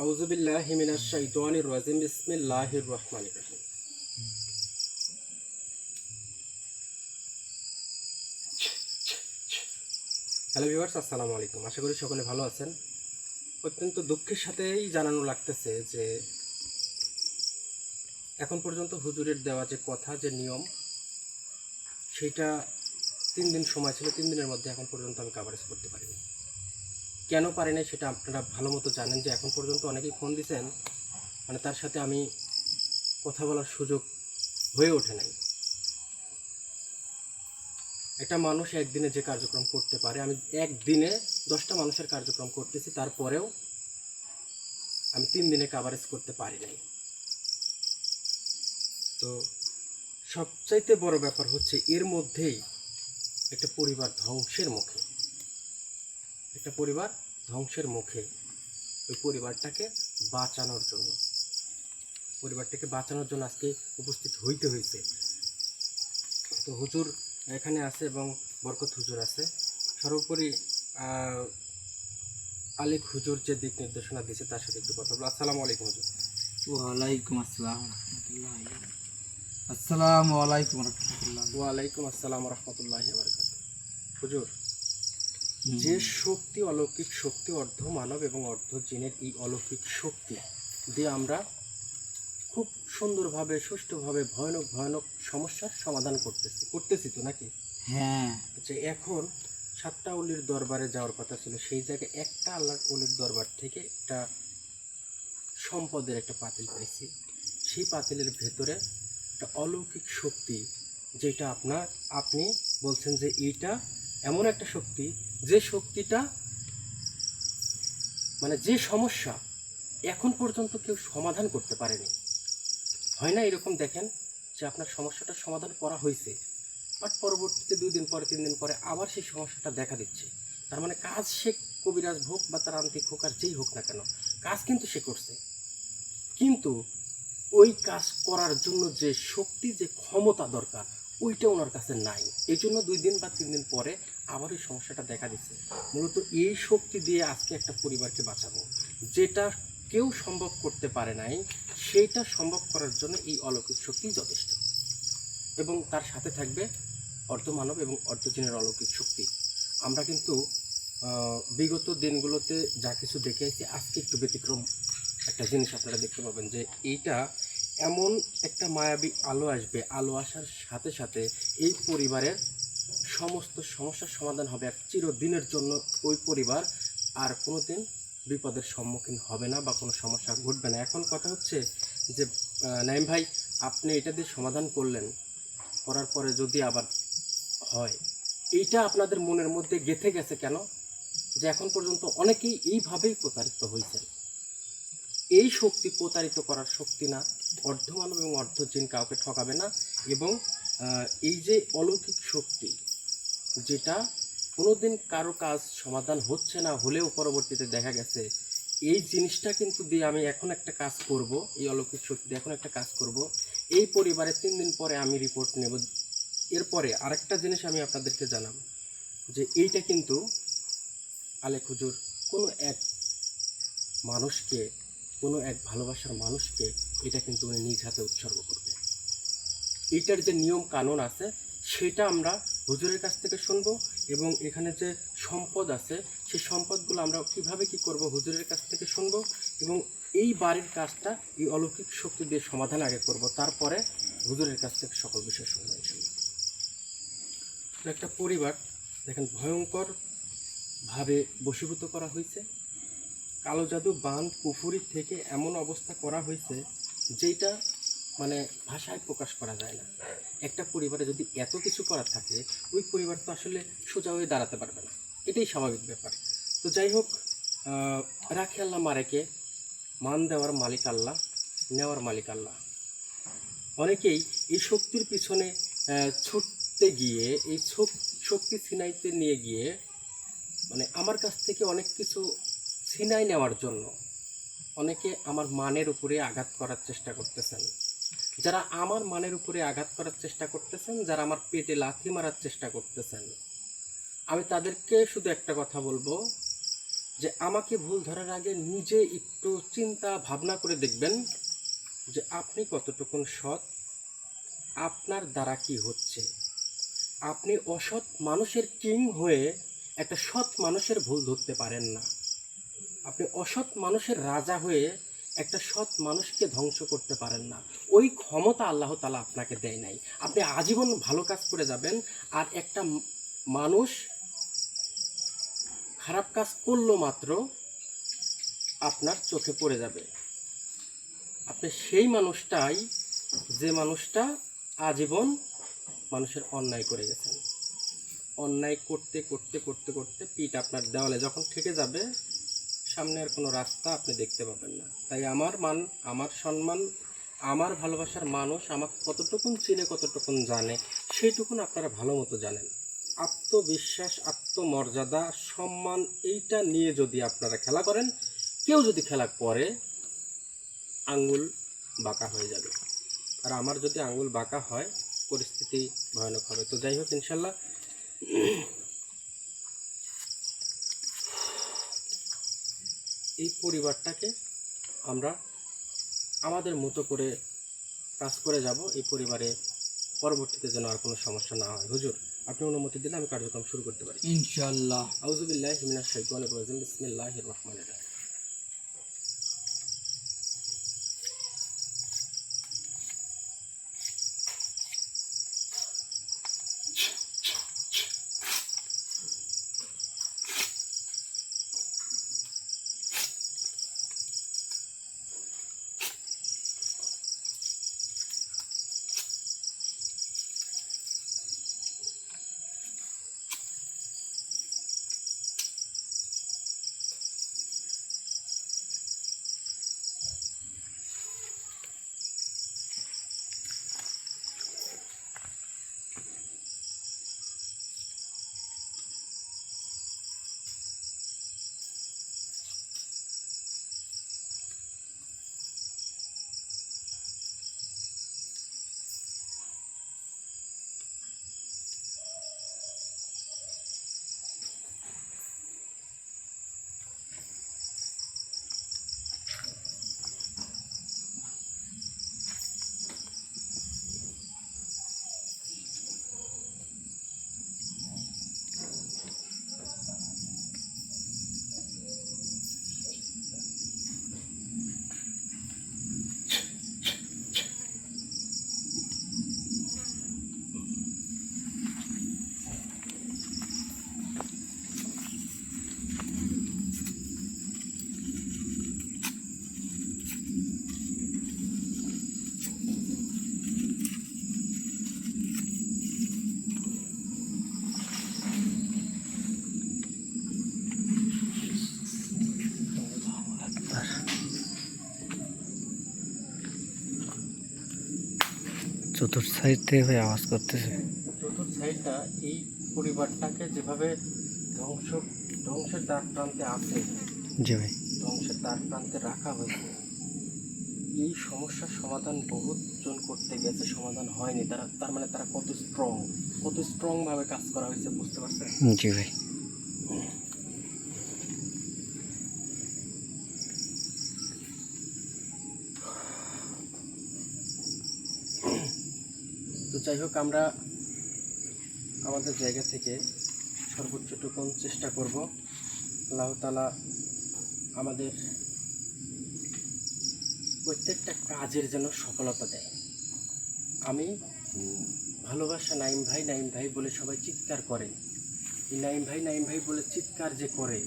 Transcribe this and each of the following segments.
আউযু বিল্লাহি মিনাশ শাইতানির রাজিম বিসমিল্লাহির রহমানির রহিম। হ্যালো ভিউয়ার্স, আসসালামু আলাইকুম। আশা করি সকলে ভালো আছেন। অত্যন্ত দুঃখের সাথেই জানানো লাগতেছে যে এখন পর্যন্ত হুজুরের দেওয়া যে কথা, যে নিয়ম, সেইটা 3 দিন সময় ছিল। 3 দিনের মধ্যে এখন পর্যন্ত আমি কভারেজ করতে পারিনি। কেন পারি নাই সেটা আপনারা ভালো মতো জানেন যে এখন পর্যন্ত অনেকেই ফোন দিয়েছেন, মানে তার সাথে আমি কথা বলার সুযোগ হয়ে ওঠে নাই। একটা মানুষ একদিনে যে কার্যক্রম করতে পারে, আমি একদিনে 10টা মানুষের কার্যক্রম করতেছি, তারপরেও আমি 3 দিনে কভারেজ করতে পারি নাই। তো সবচাইতে বড় ব্যাপার হচ্ছে এর মধ্যেই একটা পরিবার ধ্বংসের মুখে, একটা পরিবার ধ্বংসের মুখে। ওই পরিবারটাকে বাঁচানোর জন্য, আজকে উপস্থিত হইতে হয়েছে। তো হুজুর এখানে আছে এবং বরকত হুজুর আছে। সর্বোপরি আলিক হুজুর যে দিক নির্দেশনা দিয়েছে তার সাথে একটু কথা বলবো। আসসালামু আলাইকুম হুজুর। ওয়ালাইকুম আসসালাম রহমতুল্লাহ। আসসালামু আলাইকুম রহমতুল্লাহ। ওয়ালাইকুম আসসালাম রহমতুল্লাহি ওয়া বারাকাতুহু। হুজুর, যে শক্তি, অলৌকিক শক্তি, অর্ধ মানব এবং অর্ধ জিনের এই অলৌকিক শক্তি দিয়ে আমরা খুব সুন্দরভাবে, সুষ্ঠুভাবে ভয়ানক ভয়ানক সমস্যার সমাধান করতেছি তো নাকি? হ্যাঁ, আচ্ছা, এখন 7টা অলির দরবারে যাওয়ার কথা ছিল, সেই জায়গায় একটা আল্লাহর অলির দরবার থেকে একটা সম্পদের একটা পাতিল পাইছি। সেই পাতিলের ভেতরে একটা অলৌকিক শক্তি, যেটা আপনি বলছেন যে এইটা এমন একটা শক্তি, যে শক্তিটা মানে যে সমস্যা এখন পর্যন্ত কেউ সমাধান করতে পারেনি। হয় না এরকম? দেখেন যে আপনার সমস্যাটার সমাধান করা হয়েছে, বাট পরবর্তীতে 2 দিন পরে 3 দিন পরে আবার সেই সমস্যাটা দেখা দিচ্ছে। তার মানে কাজ সে কবিরাজ হোক বা তান্ত্রিক হোক আর যেই হোক না কেন, কাজ কিন্তু সে করছে, কিন্তু ওই কাজ করার জন্য যে শক্তি, যে ক্ষমতা দরকার, ওইটা ওনার কাছে নাই। এই জন্য 2 দিন বা 3 দিন পরে আবার ওই সমস্যাটা দেখা দিচ্ছে। মূলত এই শক্তি দিয়ে আজকে একটা পরিবারকে বাঁচাবো, যেটা কেউ সম্ভব করতে পারে নাই, সেইটা সম্ভব করার জন্য এই অলৌকিক শক্তি যথেষ্ট। এবং তার সাথে থাকবে অর্ধমানব এবং অর্ধজিনের অলৌকিক শক্তি। আমরা কিন্তু বিগত দিনগুলোতে যা কিছু দেখে আসছি, আজকে একটু ব্যতিক্রম একটা জিনিস আপনারা দেখতে পাবেন, যে এইটা এমন একটা মায়াবী আলো আসবে। আলো আসার সাথে সাথে এই পরিবারের সমস্ত সমস্যার সমাধান হবে। আর চিরদিনের জন্য ওই পরিবার আর কোনোদিন বিপদের সম্মুখীন হবে না বা কোনো সমস্যা ঘটবে না। এখন কথা হচ্ছে যে নাইম ভাই, আপনি এটা দিয়ে সমাধান করলেন, করার পরে যদি আবার হয়, এইটা আপনাদের মনের মধ্যে গেঁথে গেছে কেন? যে এখন পর্যন্ত অনেকেই এইভাবেই প্রতারিত হয়েছেন। এই শক্তি প্রতারিত করার শক্তি না, অর্ধমানব এবং অর্ধজিন কাউকে ঠকাবে না। এবং এই যে অলৌকিক শক্তি, যেটা কোনোদিন কারো কাজ সমাধান হচ্ছে না হলেও পরবর্তীতে দেখা গেছে, এই জিনিসটা কিন্তু দিয়ে আমি এখন একটা কাজ করব, এই অলৌকিক শক্তি দিয়ে এখন একটা কাজ করব, এই পরিবারে 3 দিন পরে আমি রিপোর্ট নেব। এরপরে আরেকটা জিনিস আমি আপনাদেরকে জানাবো, যে এইটা কিন্তু আলেক হুজুর কোনো এক মানুষকে, কোনো এক ভালোবাসার মানুষকে এটা কিন্তু উনি নিজ হাতে উৎসর্গ করবে। এইটার যে নিয়ম কানুন আছে সেটা আমরা হুজুরের কাছ থেকে শুনবো। এবং এখানে যে সম্পদ আছে, সেই সম্পদগুলো আমরা কিভাবে কি করব হুজুরের কাছ থেকে শুনবো। এবং এই বাড়ির কাজটা এই অলৌকিক শক্তি দিয়ে সমাধান আগে করব, তারপরে হুজুরের কাছ থেকে সকল বিষয় শুনবো ইনশাআল্লাহ। একটা পরিবার দেখেন ভয়ঙ্কর ভাবে বশীভূত করা হয়েছে। কালো জাদু, বান, পুফুরি থেকে এমন অবস্থা করা হয়েছে, যেটা মানে ভাষায় প্রকাশ করা যায় না। একটা পরিবারে যদি এত কিছু করা থাকে, ওই পরিবার তো আসলে সোজা হয়ে দাঁড়াতে পারবে না, এটাই স্বাভাবিক ব্যাপার। তো যাই হোক, রাখে আল্লাহ মারেকে, মান দেওয়ার মালিক আল্লাহ, নেওয়ার মালিক আল্লাহ। অনেকেই এই শক্তির পিছনে ছুটতে গিয়ে, এই শক্তি ছিনাইতে নিয়ে গিয়ে, মানে আমার কাছ থেকে অনেক কিছু ছিনাই নেওয়ার জন্য অনেকে আমার মানের উপরে আঘাত করার চেষ্টা করতেছেন। যারা আমার মানের উপরে আঘাত করার চেষ্টা করতেছেন, যারা আমার পেটে লাথি মারার চেষ্টা করতেছেন, আমি তাদেরকে শুধু একটা কথা বলবো, যে আমাকে ভুল ধরার আগে নিজে একটু চিন্তা ভাবনা করে দেখবেন যে আপনি কতটুকুন সৎ, আপনার দ্বারা কি হচ্ছে। আপনি অসৎ মানুষের কিং হয়ে একটা সৎ মানুষের ভুল ধরতে পারেন না। আপনি অসৎ মানুষের রাজা হয়ে একটা সৎ মানুষকে ধ্বংস করতে পারেন না। ওই ক্ষমতা আল্লাহ তাআলা আপনাকে দেয় নাই। আপনি আজীবন ভালো কাজ করে যাবেন, আর একটা মানুষ খারাপ কাজ করলো মাত্র আপনার চোখে পড়ে যাবে। আপনি সেই মানুষটাই, যে মানুষটা আজীবন মানুষের অন্যায় করে গেছেন। অন্যায় করতে করতে করতে করতে পিঠ আপনার দেওয়ালে যখন ঠেকে যাবে, সামনে আর কোনো রাস্তা আপনি দেখতে পাবেন না। তাই আমার মান, আমার সম্মান, আমার ভালোবাসার মানুষ আমাকে কতটুকুন চিনে, কতটুকুন জানে, সেইটুকুন আপনারা ভালো মতো জানেন। আত্মবিশ্বাস, আত্মমর্যাদা, সম্মান, এইটা নিয়ে যদি আপনারা খেলা করেন, কেউ যদি খেলা করে, আঙ্গুল বাঁকা হয়ে যাবে। আর আমার যদি আঙ্গুল বাঁকা হয়, পরিস্থিতি ভয়ানক হবে। তো যাই হোক, ইনশাল্লাহ এই পরিবারটাকে আমরা আমাদের মতো করে কাজ করে যাব। এই পরিবারে পরবর্তীতে যেন আর কোনো সমস্যা না হয়। হুজুর, আপনি অনুমতি দিলে আমি কার্যক্রম শুরু করতে পারি। ইনশাল্লাহ। আউযু বিল্লাহি মিনাশ শাইতানির রাজিম। বিসমিল্লাহির রহমানির রহিম। চতুর্থ সাইড থেকে ভাই আওয়াজ করতেছে। চতুর্থ সাইডটা এই পরিবারটাকে যেভাবে ধ্বংসের দ্বার প্রান্তে আছে, জি ভাই। ধ্বংসের দ্বার প্রান্তে রাখা হয়েছে। এই সমস্যার সমাধান বহুতজন করতে গেছে, সমাধান হয়নি। তার মানে তারা কত স্ট্রং ভাবে কাজ করা হয়েছে, বুঝতে পারছেন? জি ভাই। তো যাই হোক, আমরা আমাদের জায়গা থেকে সর্বোচ্চটুকুন চেষ্টা করব। আল্লাহ তাআলা আমাদের প্রত্যেকটা কাজের যেন সফলতা দেয়। আমি ভালোবাসা নাইম ভাই বলে সবাই চিৎকার করে। এই নাইম ভাই বলে চিৎকার যে করে,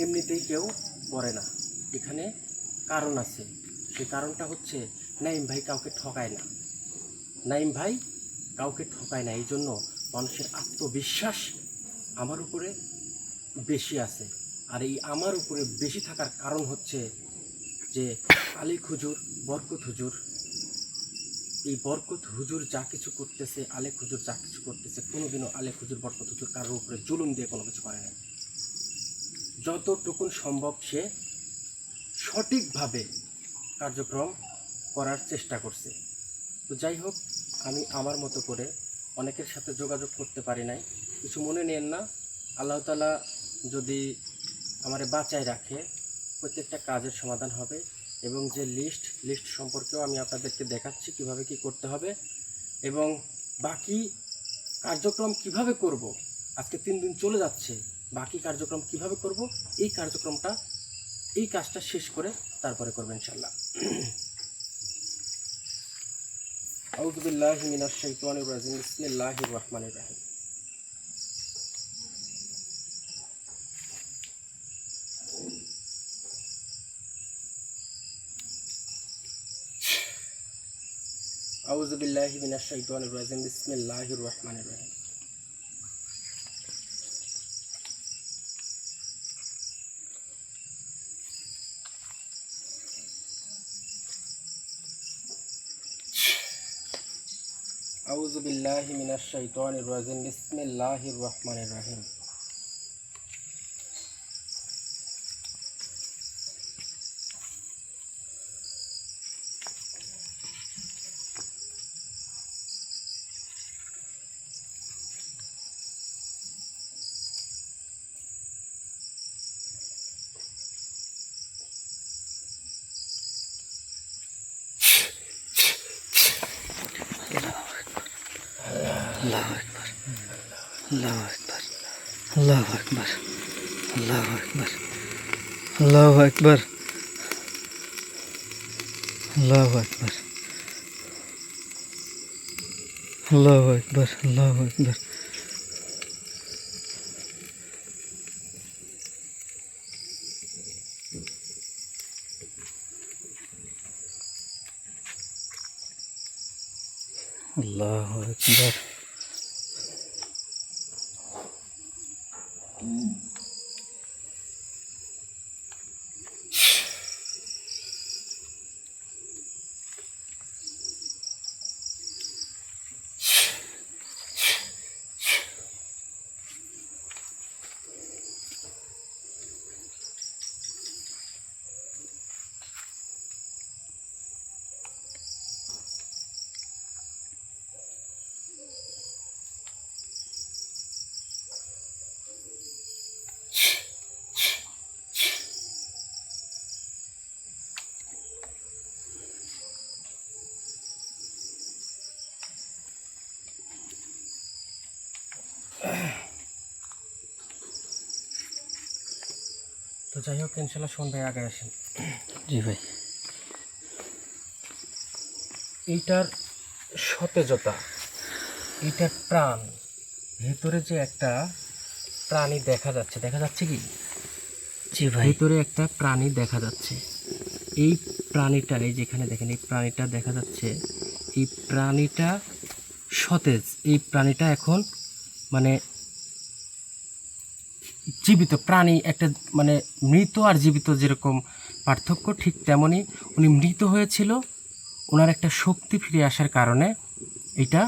এমনিতেই কেউ করে না। এখানে কারণ আছে। সেই কারণটা হচ্ছে, নাইম ভাই কাউকে ঠকায় না। নাইম ভাই কাউকে ঠকায় না। এই জন্য মানুষের আত্মবিশ্বাস আমার উপরে বেশি আছে। আর এই আমার উপরে বেশি থাকার কারণ হচ্ছে যে আলিক হুজুর, বরকত হুজুর, এই বরকত হুজুর যা কিছু করতেছে, আলেক হুজুর যা কিছু করতেছে, কোনোদিনও আলেক হুজুর, বরকত হুজুর কারোর উপরে জুলুম দিয়ে কোনো কিছু করে না। যতটুকুন সম্ভব সে সঠিকভাবে কার্যক্রম করার চেষ্টা করছে। তো যাই হোক, আমি আমার মতো করে অনেকের সাথে যোগাযোগ করতে পারি নাই, কিছু মনে নেন না। আল্লাহ তাআলা যদি আমারে বাঁচায় রাখে, প্রত্যেকটা কাজের সমাধান হবে। এবং যে লিস্ট সম্পর্কেও আমি আপনাদেরকে দেখাচ্ছি কিভাবে কি করতে হবে এবং বাকি কার্যক্রম কিভাবে করব। আজকে 3 দিন চলে যাচ্ছে, বাকি কার্যক্রম কিভাবে করব, এই কাজটা শেষ করে তারপরে করবেন ইনশাল্লাহ। আউযু বিল্লাহি মিনাশ শাইতানির রাজিম, বিসমিল্লাহির রহমানির রহিম। আউযু বিল্লাহি মিনাশ শাইতানির রাজিম, বিসমিল্লাহির রহমানির রহিম। আউযু বিল্লাহি মিনাশ শাইতানির রাজিম, বিসমিল্লাহির রহমানির রহিম। আল্লাহু আকবার, আল্লাহু আকবার, আল্লাহু আকবার, আল্লাহু আকবার, আল্লাহু আকবার, আল্লাহু আকবার, আল্লাহু আকবার, আল্লাহু আকবার। আল্লাহু আকবার। তো যাই হোক, ইনশাল্লাহ সন্ধ্যায় আগে আসেন। জি ভাই। এইটার সতেজতা, এইটার প্রাণ, ভেতরে যে একটা প্রাণী দেখা যাচ্ছে কি? জি ভাই। ভেতরে একটা প্রাণী দেখা যাচ্ছে। এই প্রাণীটা, এই যেখানে দেখেন এই প্রাণীটা দেখা যাচ্ছে, এই প্রাণীটা সতেজ। এই প্রাণীটা এখন মানে জীবিত প্রাণী, একটা মানে মৃত আর জীবিত যেরকম পার্থক্য, ঠিক তেমনই উনি মৃত হয়েছিল, ওনার একটা শক্তি ফিরে আসার কারণে এটা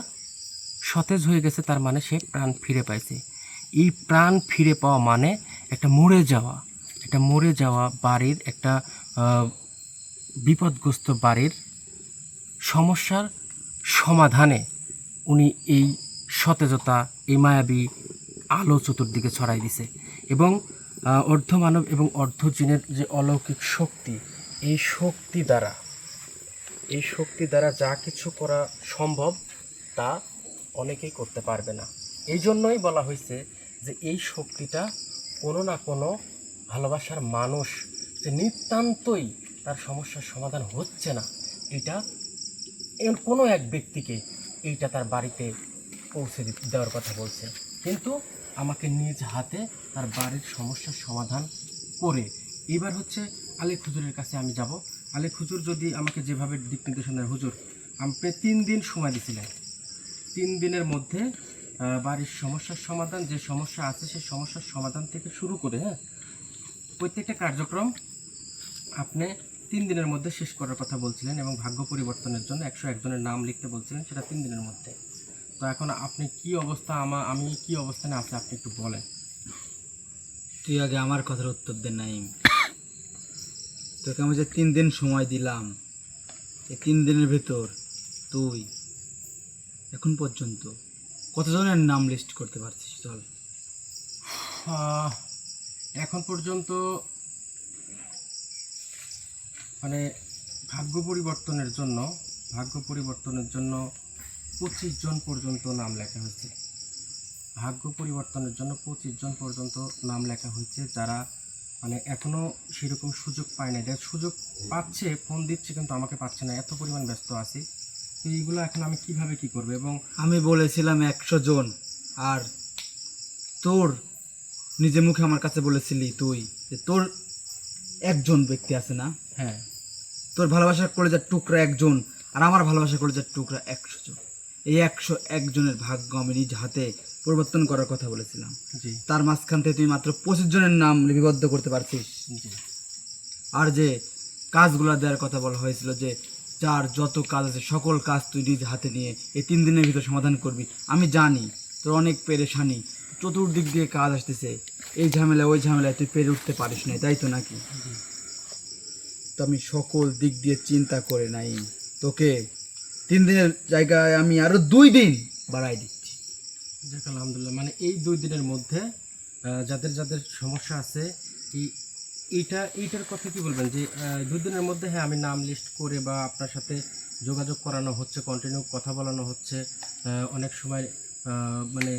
সতেজ হয়ে গেছে, তার মানে সে প্রাণ ফিরে পাইছে। এই প্রাণ ফিরে পাওয়া মানে একটা মরে যাওয়া বাড়ির, একটা বিপদগ্রস্ত বাড়ির সমস্যার সমাধানে উনি এই সতেজতা, এই মায়াবী আলো চতুর্দিকে ছড়াই দিছে। এবং অর্ধমানব এবং অর্ধজিনের যে অলৌকিক শক্তি, এই শক্তি দ্বারা যা কিছু করা সম্ভব তা অনেকেই করতে পারবে না। এই জন্যই বলা হয়েছে যে এই শক্তিটা কোনো না কোনো ভালোবাসার মানুষ যে নিতান্তই তার সমস্যার সমাধান হচ্ছে না, এটা কোনো এক ব্যক্তিকে এইটা তার বাড়িতে পৌঁছে দেওয়ার কথা বলছে, কিন্তু আমাকে নিজ হাতে তার বাড়ির সমস্যার সমাধান করে। এবার হচ্ছে আলেক হুজুরের কাছে আমি যাব। আলেক হুজুর যদি আমাকে যেভাবে দিক নির্দেশনা দেয়, হুজুর আপনি 3 দিন সময় দিয়েছিলেন, 3 দিনের মধ্যে বাড়ির সমস্যার সমাধান, যে সমস্যা আছে সেই সমস্যার সমাধান থেকে শুরু করে প্রত্যেকটা কার্যক্রম আপনি 3 দিনের মধ্যে শেষ করার কথা বলছিলেন এবং ভাগ্য পরিবর্তনের জন্য 101 জনের নাম লিখতে বলছিলেন, সেটা 3 দিনের মধ্যে। তো এখন আপনি কি অবস্থা, আমি কি অবস্থানে আছি আপনি একটু বলেন। তুই আগে আমার কথার উত্তর দে নাইম। তোকে আমি যে 3 দিন সময় দিলাম, এই 3 দিনের ভেতর তুই এখন পর্যন্ত কতজনের নাম লিস্ট করতে পারছিস? চল। এখন পর্যন্ত মানে ভাগ্য পরিবর্তনের জন্য 25 জন পর্যন্ত নাম লেখা হয়েছে। ভাগ্য পরিবর্তনের জন্য 25 জন পর্যন্ত নাম লেখা হয়েছে, যারা মানে এখনো সেরকম সুযোগ পায় না। যারা সুযোগ পাচ্ছে, ফোন দিচ্ছে, কিন্তু আমাকে পাচ্ছে না, এত পরিমাণ ব্যস্ত আছি। তো এইগুলো এখন আমি কিভাবে কি করবো? এবং আমি বলেছিলাম 100 জন, আর তোর নিজে মুখে আমার কাছে বলেছিলি তুই যে তোর একজন ব্যক্তি আছে না, হ্যাঁ, তোর ভালোবাসার কলেজার টুকরা একজন, আর আমার ভালোবাসার কলেজার টুকরা 100 জন। এই 101 জনের ভাগ্য আমি নিজ হাতে পরিবর্তন করার কথা বলেছিলাম। জি তার মাঝখান থেকে তুই মাত্র 25 জনের নাম লিপিবদ্ধ করতে পারছিস। জি আর যে কাজগুলো দেওয়ার কথা বলা হয়েছিল, যে যার যত কাজ আছে সকল কাজ তুই নিজ হাতে নিয়ে এই 3 দিনের ভিতর সমাধান করবি। আমি জানি তোর অনেক পেরেশানি, চতুর্দিক দিয়ে কাজ আসতেছে, এই ঝামেলা ওই ঝামেলায় তুই পেরে উঠতে পারিস না, তাই তো নাকি? তো আমি সকল দিক দিয়ে চিন্তা করে নাই, তোকে 3 দিনের জায়গায় আমি আরো 2 দিন বাড়াই দিচ্ছি। যাক আলহামদুলিল্লাহ। মানে এই 2 দিনের মধ্যে যাদের যাদের সমস্যা আছে, এইটার কথা কি বলবেন যে 2 দিনের মধ্যে, হ্যাঁ, আমি নাম লিস্ট করে বা আপনার সাথে যোগাযোগ করানো হচ্ছে, কন্টিনিউ কথা বলানো হচ্ছে। অনেক সময় মানে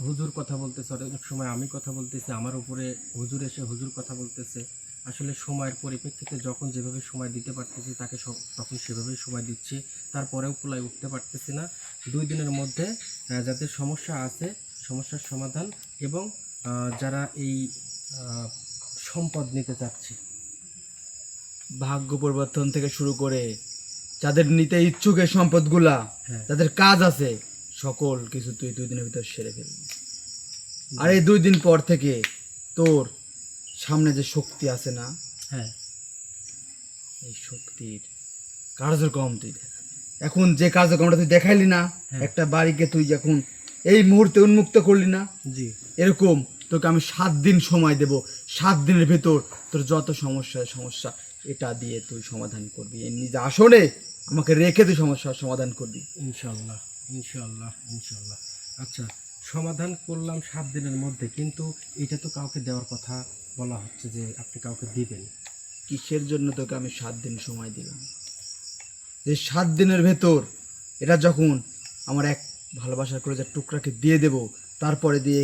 হুজুর কথা বলতেছে, অনেক সময় আমি কথা বলতেছি, আমার উপরে হুজুর এসে হুজুর কথা বলতেছে। আসলে সময়ের পরিপ্রেক্ষিতে যখন যেভাবে সময় দিতে পারতেছি তাকে তখন সেভাবেই সময় দিচ্ছি, তারপরেও কুলায় উঠতে পারতেছি না। 2 দিনের মধ্যে যাদের সমস্যা আছে সমস্যার সমাধান, এবং যারা এই সম্পদ নিতে চাচ্ছে, ভাগ্য পরিবর্তন থেকে শুরু করে যাদের নিতে ইচ্ছুক এই সম্পদগুলা, হ্যাঁ, যাদের কাজ আছে, সকল কিছু তুই 2 দিনের ভিতর সেরে ফেলবি। আর এই 2 দিন পর থেকে তোর সামনে যে শক্তি আছে না, হ্যাঁ, এই শক্তির কার্যক্রম তুই দেখ। এখন যে কার্যক্রমটা তুই দেখাইলি না, হ্যাঁ। একটা বাড়িকে তুই যখন এই মুহূর্তে উন্মুক্ত করলি না, জি এরকম তোকে আমি 7 দিন সময় দেব। 7 দিনের ভেতর তোর যত সমস্যা এটা দিয়ে তুই সমাধান করবি। এই নিজে আসলে আমাকে রেখে তুই সমস্যার সমাধান করবি। ইনশাল্লাহ, ইনশাল্লাহ, ইনশাল্লাহ। আচ্ছা, সমাধান করলাম 7 দিনের মধ্যে, কিন্তু এটা তো কাউকে দেওয়ার কথা বলা হচ্ছে যে আপনি কাউকে দিবেন। কিসের জন্য তোকে আমি 7 দিন সময় দিলাম? যে 7 দিনের ভেতর এটা যখন আমার এক ভালোবাসার করে যে টুকরাকে দিয়ে দেব, তারপরে দিয়ে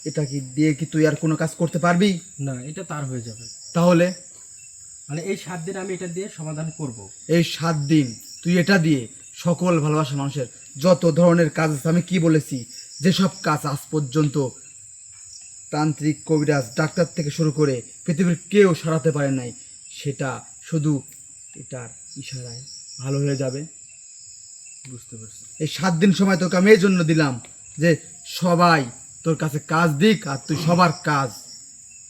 এটা কি দিয়ে কি তুই আর কোনো কাজ করতে পারবি? না, এটা তার হয়ে যাবে। তাহলে মানে এই 7 দিন আমি এটা দিয়ে সমাধান করব। এই 7 দিন তুই এটা দিয়ে সকল ভালোবাসা মানুষের যত ধরনের কাজ আছে, আমি কি বলেছি, যেসব কাজ আজ পর্যন্ত তান্ত্রিক, কবিরাজ, ডাক্তার থেকে শুরু করে পৃথিবীর কেউ সারাতে পারে নাই, সেটা শুধু এটার ইশারায় ভালো হয়ে যাবে। বুঝতে পারছি। এই 7 দিন সময় তোকে আমি এই জন্য দিলাম যে সবাই তোর কাছে কাজ দিক, আর তুই সবার কাজ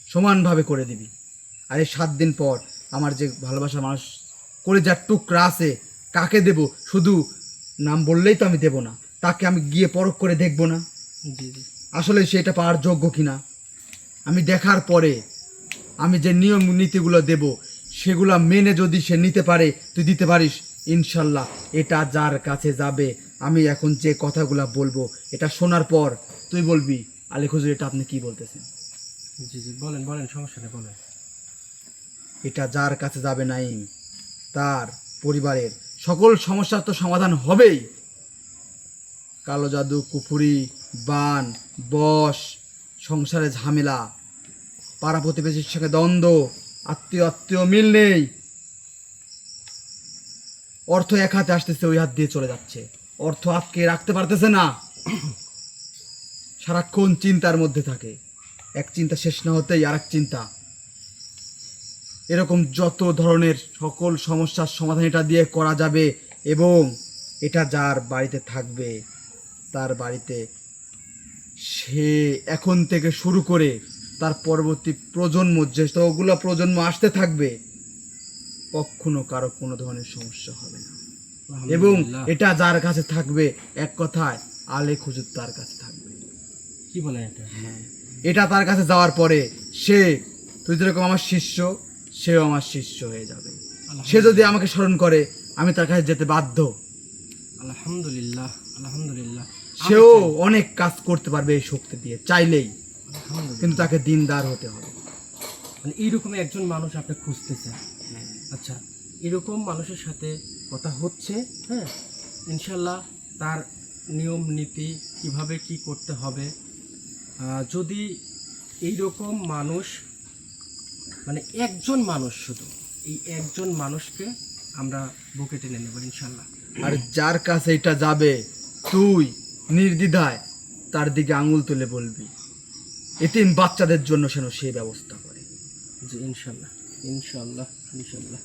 সমানভাবে করে দিবি। আর এই 7 দিন পর আমার যে ভালোবাসা মানুষ করে যার টুকরা আছে, কাকে দেব শুধু নাম বললেই তো আমি দেব না, তাকে আমি গিয়ে পরখ করে দেখব না জি জি আসলে সেটা পাওয়ার যোগ্য কিনা। আমি দেখার পরে আমি যে নিয়ম নীতিগুলো দেব সেগুলো মেনে যদি সে নিতে পারে, তুই দিতে পারিস, ইনশাল্লাহ এটা যার কাছে যাবে, আমি এখন যে কথাগুলো বলবো এটা শোনার পর তুই বলবি, আলী হুজুর এটা আপনি কি বলতেছেন? জি জি বলেন বলেন, সমস্যা নেই, বলেন। এটা যার কাছে যাবে নাইম, তার পরিবারের সকল সমস্যার তো সমাধান হবেই। কালো জাদু, কুফুরি, বান, বশ, সংসারে ঝামেলা, পাড়া প্রতিবেশীর সঙ্গে দ্বন্দ্ব, আত্মীয় মিল নেই, অর্থ এক হাতে আসতেছে ওই হাত দিয়ে চলে যাচ্ছে, অর্থ আটকে রাখতে পারতেছে না, সারাক্ষণ চিন্তার মধ্যে থাকে, এক চিন্তা শেষ না হতেই আর এক চিন্তা। এরকম যত ধরনের সকল সমস্যার সমাধান এটা দিয়ে করা যাবে, এবং এটা যার বাড়িতে থাকবে তার বাড়িতে সে এখন থেকে শুরু করে তার পরবর্তী প্রজন্ম, যেগুলো প্রজন্ম আসতে থাকবে, কখনো কারো কোনো ধরনের সমস্যা হবে না। এবং আলহামদুলিল্লাহ। এটা যার কাছে থাকবে, এক কথায় আলেখ হুজুর তার কাছে থাকবে। কি বলেন এটা? হ্যাঁ, এটা তার কাছে যাওয়ার পরে সে, তুই যেরকম আমার শিষ্য, সেও আমার শিষ্য হয়ে যাবে। সে যদি আমাকে স্মরণ করে আমি তার কাছে যেতে বাধ্য। আলহামদুলিল্লাহ, আলহামদুলিল্লাহ। সেও অনেক কাজ করতে পারবে এই শক্তি দিয়ে, চাইলেই। কিন্তু তাকে দিনদার হতে হবে। মানে এইরকম একজন মানুষ আপনি খুঁজতেছেন। আচ্ছা, এরকম মানুষের সাথে কথা হচ্ছে, হ্যাঁ, ইনশাল্লাহ তার নিয়ম নীতি কিভাবে কি করতে হবে, যদি এইরকম মানুষ, মানে একজন মানুষ, শুধু এই একজন মানুষকে আমরা বুকে টেনে নেব ইনশাল্লাহ। আর যার কাছে এটা যাবে তুই নির্দ্বিধায় তার দিকে আঙুল তুলে বলবি এতিম বাচ্চাদের জন্য যেন সেই ব্যবস্থা করে। জি ইনশাল্লাহ, ইনশাল্লাহ, ইনশাল্লাহ।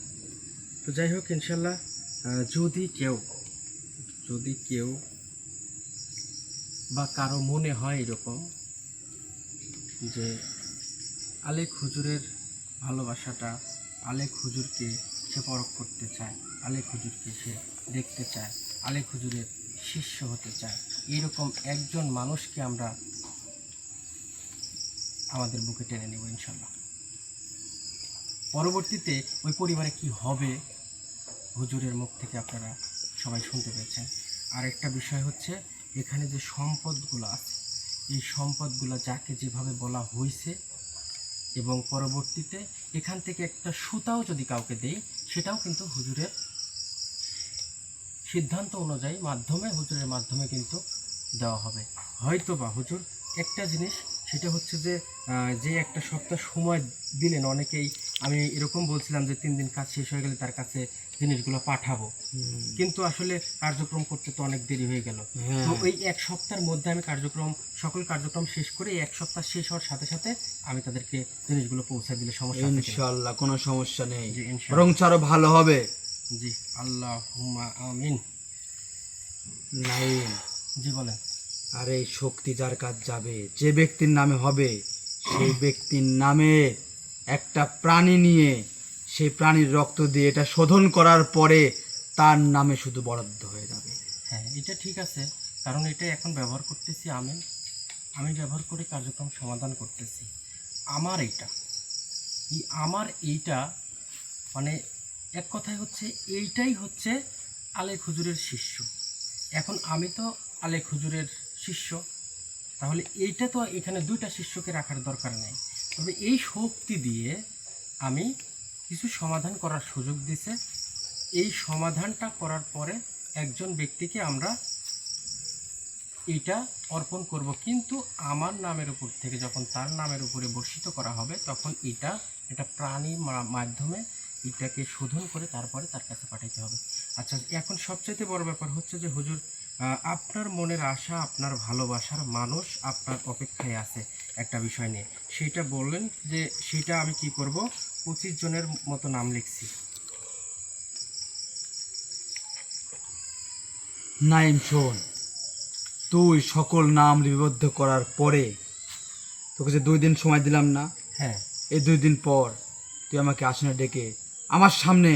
তো যাই হোক ইনশাল্লাহ, যদি কেউ বা কারো মনে হয় এরকম যে আলেক হুজুরের ভালোবাসাটা, আলেক হুজুরকে সে পরখ করতে চায়, আলেক হুজুরকে সে দেখতে চায়, আলেক হুজুরের শিষ্য হতে চায়, এইরকম একজন মানুষকে আমরা আমাদের বুকে টেনে নেব ইনশাল্লাহ। পরবর্তীতে ওই পরিবারে কি হবে হুজুরের মুখ থেকে আপনারা সবাই শুনতে পেয়েছেন। আর একটা বিষয় হচ্ছে, এখানে যে সম্পদগুলো আছে, এই সম্পদগুলো যাকে যেভাবে বলা হয়েছে, এবং পরবর্তীতে এখান থেকে একটা সুতাও যদি কাউকে দেই, সেটাও কিন্তু হুজুরের সিদ্ধান্ত অনুযায়ী হুজুরের মাধ্যমে কিন্তু দেওয়া হবে। হয়তো বা হুজুর একটা জিনিস, সেটা হচ্ছে যে যে একটা সপ্তাহ সময় দিলেন অনেকেই, আমি এরকম বলছিলাম যে 3 দিন কাজ শেষ হয়ে গেলে তার কাছে জিনিসগুলো পাঠাবো, কিন্তু আসলে কার্যক্রম করতে তো অনেক দেরি হয়ে গেল। তো ওই এক সপ্তাহের মধ্যে আমি সকল কার্যক্রম শেষ করে এই এক সপ্তাহ শেষ হওয়ার সাথে সাথে আমি তাদেরকে জিনিসগুলো পৌঁছে দিলে সমস্যা আছে কিনা? ইনশাআল্লাহ কোনো সমস্যা নেই, জি ইনশাআল্লাহ, বরং আরো ভালো হবে। জি আল্লাহুম্মা আমিন। নাইম, জি বলেন। আর এই শক্তি যার কাজ যাবে, যে ব্যক্তির নামে হবে, সেই ব্যক্তির নামে একটা প্রাণী নিয়ে সেই প্রাণীর রক্ত দিয়ে এটা শোধন করার পরে তার নামে শুধু বরাদ্দ হয়ে যাবে। হ্যাঁ, এটা ঠিক আছে, কারণ এটা এখন ব্যবহার করতেছি আমি ব্যবহার করে কার্যক্রম সমাধান করতেছি। আমার এইটা মানে এক কথায় হচ্ছে, এইটাই হচ্ছে আলেক হুজুরের শিষ্য। এখন আমি তো আলেক হুজুরের শিষ্য, তাহলে এইটা তো এখানে 2টা শিষ্যকে রাখার দরকার নেই। তবে এই শক্তি দিয়ে আমি কিছু সমাধান করার সুযোগ দিছে। এই সমাধানটা করার পরে একজন ব্যক্তিকে আমরা এইটা অর্পণ করব, কিন্তু আমার নামের উপর থেকে যখন তার নামের উপরে বর্ষিত করা হবে, তখন এটা প্রাণীর মাধ্যমে এটাকে শোধন করে তারপরে তার কাছে পাঠাতে হবে। আচ্ছা, এখন সবচাইতে বড় ব্যাপার হচ্ছে যে হুজুর, আপনার মনের আশা, আপনার ভালোবাসার মানুষ আপনার অপেক্ষায় আছে একটা বিষয় নিয়ে, সেইটা বললেন যে সেটা আমি কি করব। 25 জনের মতো নাম লিখছি। নাইম শোন, তুই সকল নাম লিপিবদ্ধ করার পরে তোকে যে 2 দিন সময় দিলাম না, হ্যাঁ, এই 2 দিন পর তুই আমাকে আসনে ডেকে আমার সামনে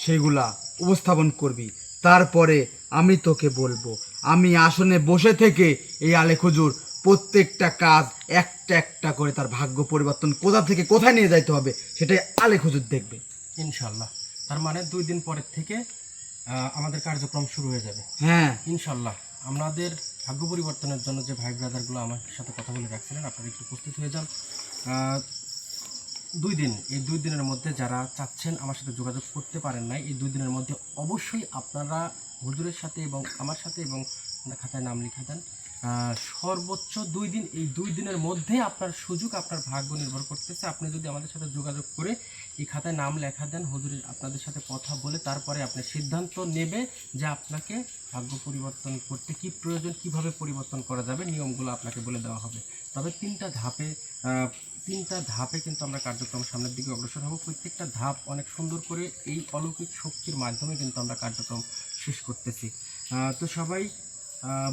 সেগুলা উপস্থাপন করবি। তারপরে আমি তোকে বলবো, আমি আসনে বসে থেকে এই আলেক হুজুর প্রত্যেকটা কাজ একটা একটা করে তার ভাগ্য পরিবর্তন কোথা থেকে কোথায় নিয়ে যাইতে হবে সেটাই আলেক হুজুর দেখবে ইনশাল্লাহ। তার মানে 2 দিন পরের থেকে আমাদের কার্যক্রম শুরু হয়ে যাবে। হ্যাঁ ইনশাল্লাহ। আমাদের ভাগ্য পরিবর্তনের জন্য যে ভাই ব্রাদারগুলো আমার সাথে কথা বলে রাখছিলেন, আপনারা একটু প্রস্তুত হয়ে যান। 2 দিন, এই 2 দিনের মধ্যে যারা চাচ্ছেন আমার সাথে যোগাযোগ করতে পারেন নাই, এই 2 দিনের মধ্যে অবশ্যই আপনারা হুজুরের সাথে এবং আমার সাথে এবং খাতায় নাম লিখে দেন। সর্বোচ্চ 2 দিন, এই 2 দিনের মধ্যে আপনার সুযোগ, আপনার ভাগ্য নির্ভর করতেছে। আপনি যদি আমাদের সাথে যোগাযোগ করে এই খাতায় নাম লেখা দেন, হুজুরের আপনাদের সাথে কথা বলে তারপরে আপনি সিদ্ধান্ত নেবে যে আপনাকে ভাগ্য পরিবর্তন করতে কি প্রয়োজন, কিভাবে পরিবর্তন করা যাবে, নিয়মগুলো আপনাকে বলে দেওয়া হবে। তবে 3টা ধাপে কিন্তু আমরা কার্যক্রম সামনের দিকে অগ্রসর হব। প্রত্যেকটা ধাপ অনেক সুন্দর করে এই অলৌকিক শক্তির মাধ্যমে কিন্তু আমরা কার্যক্রম শেষ করতেছি। তো সবাই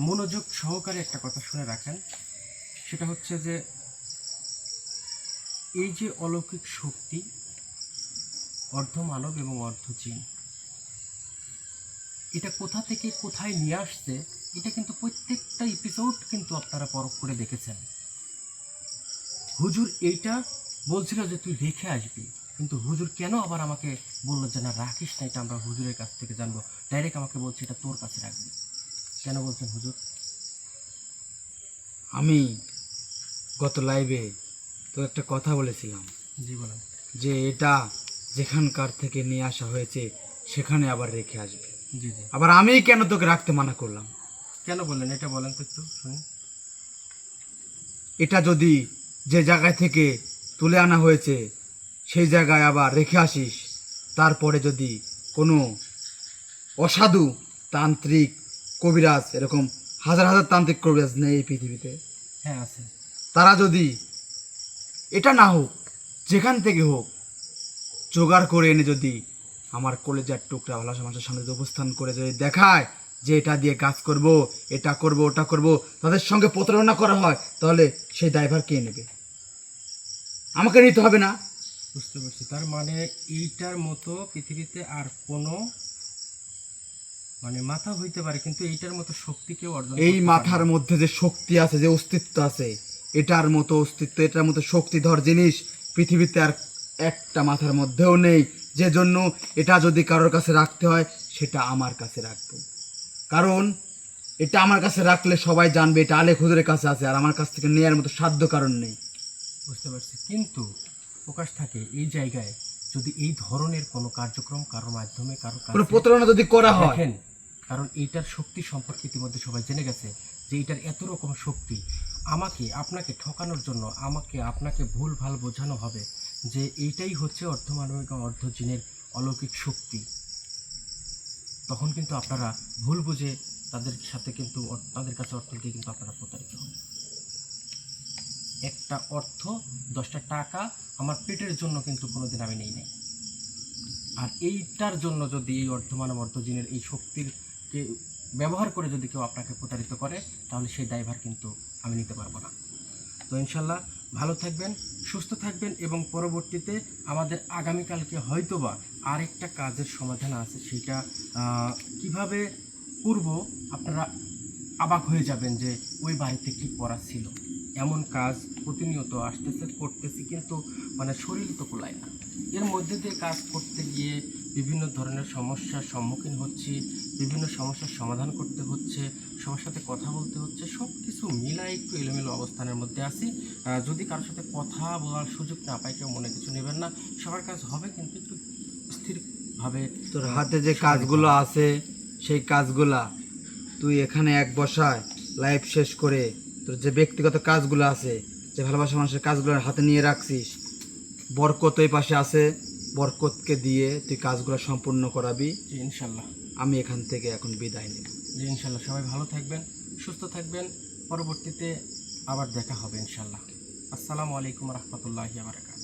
মনোযোগ সহকারে একটা কথা শুনে রাখেন, সেটা হচ্ছে যে এই যে অলৌকিক শক্তি, অর্ধ মানব এবং অর্ধ জিন, এটা কোথা থেকে কোথায় নিয়ে আসছে, এটা কিন্তু প্রত্যেকটা এপিসোড কিন্তু আপনারা পরখ করে দেখেছেন। হুজুর এইটা বলছিল যে তুই রেখে আসবি, কিন্তু হুজুর কেন আবার আমাকে বললো যে না রাখিস না, এটা আমরা হুজুরের কাছ থেকে জানবো। ডাইরেক্ট আমাকে বলছে এটা তোর কাছে রাখবি। কেন বলছেন হুজুর? আমি গত লাইভে তো একটা কথা বলেছিলাম জি বলেন। যে এটা যেখানকার থেকে নিয়ে আসা হয়েছে সেখানে আবার রেখে আসবে। জি জি, আবার আমি কেন তোকে রাখতে মানা করলাম? কেন বললেন এটা বলেন তো একটু শুনি। এটা যদি যে জায়গায় থেকে তুলে আনা হয়েছে সেই জায়গায় আবার রেখে আসিস, তারপরে যদি কোনো অসাধু তান্ত্রিক কবিরাজ, এরকম হাজার হাজার তান্ত্রিক কবিরাজ নেই এই পৃথিবীতে, হ্যাঁ আছে। তারা যদি এটা না হোক যেখান থেকে হোক জোগাড় করে এনে যদি আমার কলেজার টুকরা ভালোবাসা মানুষের সামনে যদি উপস্থান করে যদি দেখায় যে এটা দিয়ে কাজ করব, এটা করব, ওটা করব, তাদের সঙ্গে প্রতারণা করা হয়, তাহলে সেই দায়ভার কে নেবে? আমাকে নিতে হবে না? বুঝতে পারছি, তার মানে এইটার মতো পৃথিবীতে আর কোনো মানে মাথা হইতে পারে, কিন্তু এইটার মতো শক্তি কেউ অর্জন এই করতে মাথার পারে না। মধ্যে যে শক্তি আছে, যে অস্তিত্ব আছে, এটার মতো অস্তিত্ব, এটার মতো শক্তিধর জিনিস পৃথিবীতে আর একটা মাথার মধ্যেও নেই। যে জন্য এটা যদি কারোর কাছে রাখতে হয় সেটা আমার কাছে রাখবো, কারণ এটা আমার কাছে রাখলে সবাই জানবে এটা আলেক হুজুরের কাছে আছে, আর আমার কাছ থেকে নেওয়ার মতো সাধ্য কারণ নেই। বুঝতে পারছি, কিন্তু প্রকাশ থাকে এই জায়গায় যদি এই ধরনের কোনো কার্যক্রম কারোর মাধ্যমে কারো কোনো কাছে প্রতারণা যদি করা হয়, দেখেন, কারণ এইটার শক্তি সম্পর্কে ইতিমধ্যে সবাই জেনে গেছে যে এইটার এত রকম শক্তি, আমাকে আপনাকে ঠকানোর জন্য আমাকে আপনাকে ভুল ভাল বোঝানো হবে যে এইটাই হচ্ছে অর্ধমানবিক অর্ধ জিনের অলৌকিক শক্তি, তখন কিন্তু আপনারা ভুল বুঝে তাদের সাথে কিন্তু তাদের কাছে অর্থ দিয়ে কিন্তু আপনারা প্রতারিত হন। একটা অর্থ 10টা টাকা আমার পেটের জন্য কিন্তু কোনোদিন আমি নেই নাই, আর এইটার জন্য যদি এই অর্ধমানব অর্ধজিনের এই শক্তিরকে ব্যবহার করে যদি কেউ আপনাকে প্রতারিত করে তাহলে সেই দায়ভার কিন্তু আমি নিতে পারবো না। তো ইনশাল্লাহ ভালো থাকবেন, সুস্থ থাকবেন, এবং পরবর্তীতে আমাদের আগামীকালকে হয়তোবা আরেকটা কাজের সমাধান আছে, সেটা কিভাবে করব আপনারা অবাক হয়ে যাবেন যে ওই বাড়িতে কি করা ছিল। এমন কাজ প্রতিনিয়ত আসতেছে, করতেছি, কিন্তু মানে শরীর তো কুলায় না। এর মধ্যে দিয়ে কাজ করতে গিয়ে বিভিন্ন ধরনের সমস্যার সম্মুখীন হচ্ছি, বিভিন্ন সমস্যার সমাধান করতে হচ্ছে, সবার সাথে কথা বলতে হচ্ছে, সব কিছু মিলাই একটু এলোমেলো অবস্থানের মধ্যে আছি। যদি কারোর সাথে কথা বলার সুযোগ না পাই কেউ মনে কিছু নেবেন না, সবার কাজ হবে, কিন্তু একটু স্থিরভাবে। তোর হাতে যে কাজগুলো আছে সেই কাজগুলা তুই এখানে এক বসায় লাইভ শেষ করে তোর যে ব্যক্তিগত কাজগুলো আছে, যে ভালোবাসা মানুষের কাজগুলো হাতে নিয়ে রাখছিস, বরকত এই পাশে আছে, বরকতকে দিয়ে তুই কাজগুলো সম্পূর্ণ করাবি। জি ইনশাল্লাহ। আমি এখান থেকে এখন বিদায় নেব। জি ইনশাল্লাহ, সবাই ভালো থাকবেন, সুস্থ থাকবেন, পরবর্তীতে আবার দেখা হবে ইনশাল্লাহ। আসসালামু আলাইকুম রহমতুল্লাহি ওয়া বারাকাতুহু।